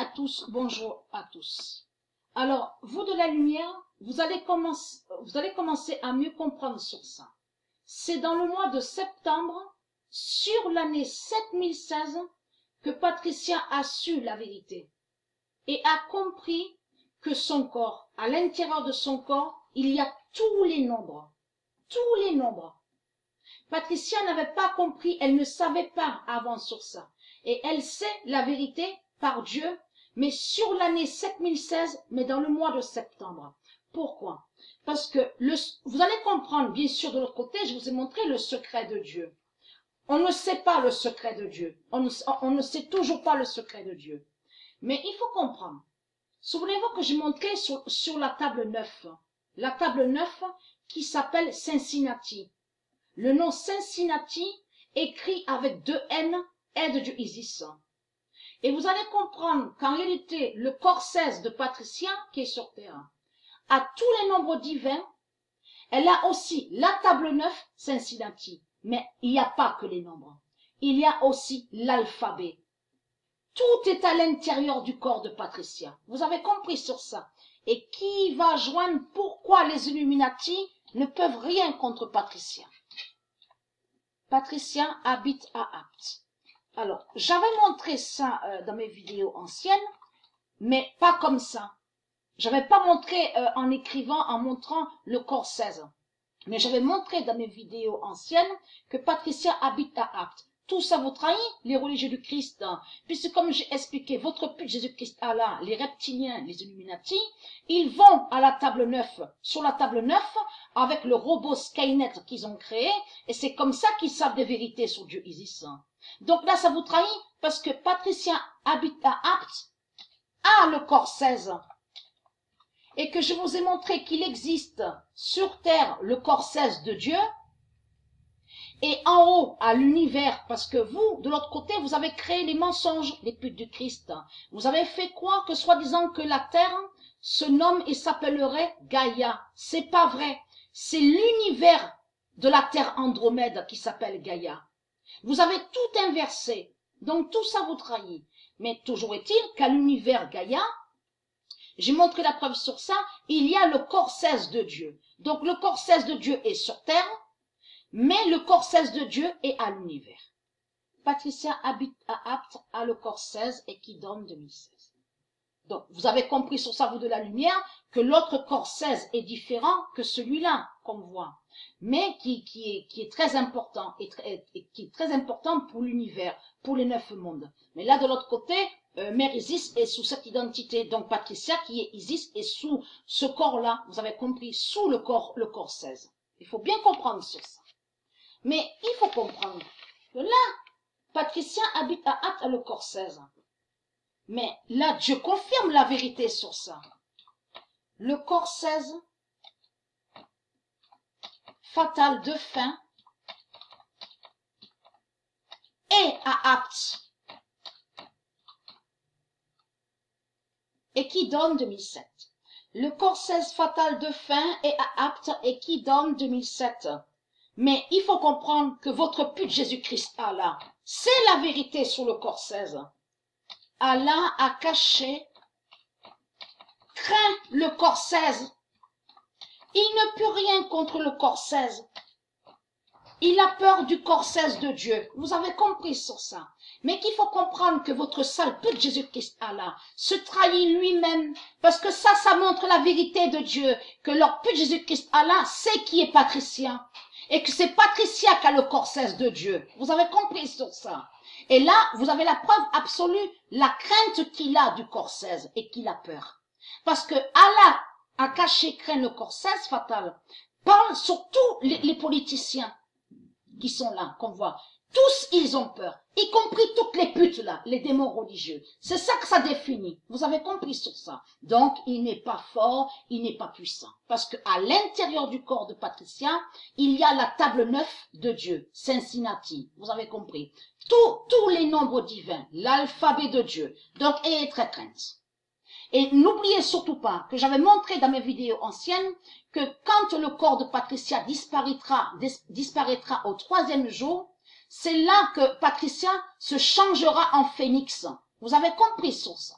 à tous, bonjour à tous. Alors, vous de la lumière, vous allez commencer à mieux comprendre sur ça. C'est dans le mois de septembre, sur l'année 7016, que Patricia a su la vérité et a compris que son corps, à l'intérieur de son corps, il y a tous les nombres. Tous les nombres. Patricia n'avait pas compris, elle ne savait pas avant sur ça. Et elle sait la vérité par Dieu, mais sur l'année 7016, mais dans le mois de septembre. Pourquoi? Parce que vous allez comprendre, bien sûr, de l'autre côté, je vous ai montré le secret de Dieu. On ne sait pas le secret de Dieu. On ne sait toujours pas le secret de Dieu. Mais il faut comprendre. Souvenez-vous que j'ai montré sur la table 9. La table 9 qui s'appelle Cincinnati. Le nom Cincinnati, écrit avec 2 N, est de Dieu Isis. Et vous allez comprendre qu'en réalité, le corps 16 de Patricia, qui est sur terre, a tous les nombres divins. Elle a aussi la table 9, Cincinnati. Mais il n'y a pas que les nombres. Il y a aussi l'alphabet. Tout est à l'intérieur du corps de Patricia. Vous avez compris sur ça. Et qui va joindre pourquoi les Illuminati ne peuvent rien contre Patricia. Patricia habite à Apt. Alors, j'avais montré ça dans mes vidéos anciennes, mais pas comme ça. J'avais pas montré en écrivant, en montrant le corps 16. Mais j'avais montré dans mes vidéos anciennes que Patricia habite à Apt. Tout ça vous trahit, les religieux du Christ, puisque comme j'ai expliqué, votre pute Jésus-Christ Allah, les reptiliens, les Illuminati, ils vont à la table 9, sur la table 9, avec le robot Skynet qu'ils ont créé, et c'est comme ça qu'ils savent des vérités sur Dieu Isis. Donc là, ça vous trahit, parce que Patricia habite à Apt, a le corps 16, et que je vous ai montré qu'il existe sur Terre le corps 16 de Dieu, et en haut, à l'univers, parce que vous, de l'autre côté, vous avez créé les mensonges, les putes du Christ. Vous avez fait croire que soi-disant que la Terre se nomme et s'appellerait Gaïa. C'est pas vrai. C'est l'univers de la Terre Andromède qui s'appelle Gaïa. Vous avez tout inversé. Donc tout ça vous trahit. Mais toujours est-il qu'à l'univers Gaïa, j'ai montré la preuve sur ça, il y a le corps 16 de Dieu. Donc le corps 16 de Dieu est sur Terre, mais le corps 16 de Dieu est à l'univers. Patricia habite à Apt, a le corps 16 et qui donne 2016. Donc, vous avez compris sur ça, vous de la lumière, que l'autre corps 16 est différent que celui-là qu'on voit, mais qui est très important, et qui est très important pour l'univers, pour les 9 mondes. Mais là, de l'autre côté, Mère Isis est sous cette identité. Donc, Patricia, qui est Isis, est sous ce corps-là, vous avez compris, sous le corps 16. Il faut bien comprendre sur ça. Mais il faut comprendre que là, Patricia habite à Apt, à le corps 16. Mais là, Dieu confirme la vérité sur ça. Le corps 16, fatal de fin, est à Apt. Et qui donne 2007. Le corps 16 fatal de fin est à Apt et qui donne 2007. Mais il faut comprendre que votre pute Jésus-Christ Allah, c'est la vérité sur le corps 16. Allah a caché, craint le corps 16. Il ne peut rien contre le corps 16. Il a peur du corps 16 de Dieu. Vous avez compris sur ça. Mais qu'il faut comprendre que votre sale pute Jésus-Christ Allah se trahit lui-même. Parce que ça montre la vérité de Dieu. Que leur pute Jésus-Christ Allah sait qui est Patricia. Et que c'est Patricia qui a le corps 16 de Dieu. Vous avez compris sur ça. Et là, vous avez la preuve absolue, la crainte qu'il a du corps 16 et qu'il a peur. Parce que Allah a caché, craint le corps 16 fatal, parle sur tous les politiciens qui sont là, qu'on voit. Tous, ils ont peur, y compris toutes les putes là, les démons religieux. C'est ça que ça définit. Vous avez compris sur ça. Donc, il n'est pas fort, il n'est pas puissant. Parce que à l'intérieur du corps de Patricia, il y a la table 9 de Dieu, Cincinnati. Vous avez compris. Tous les nombres divins, l'alphabet de Dieu. Donc, ayez très crainte. Et n'oubliez surtout pas que j'avais montré dans mes vidéos anciennes que quand le corps de Patricia disparaîtra au 3e jour, c'est là que Patricia se changera en phénix. Vous avez compris sur ça.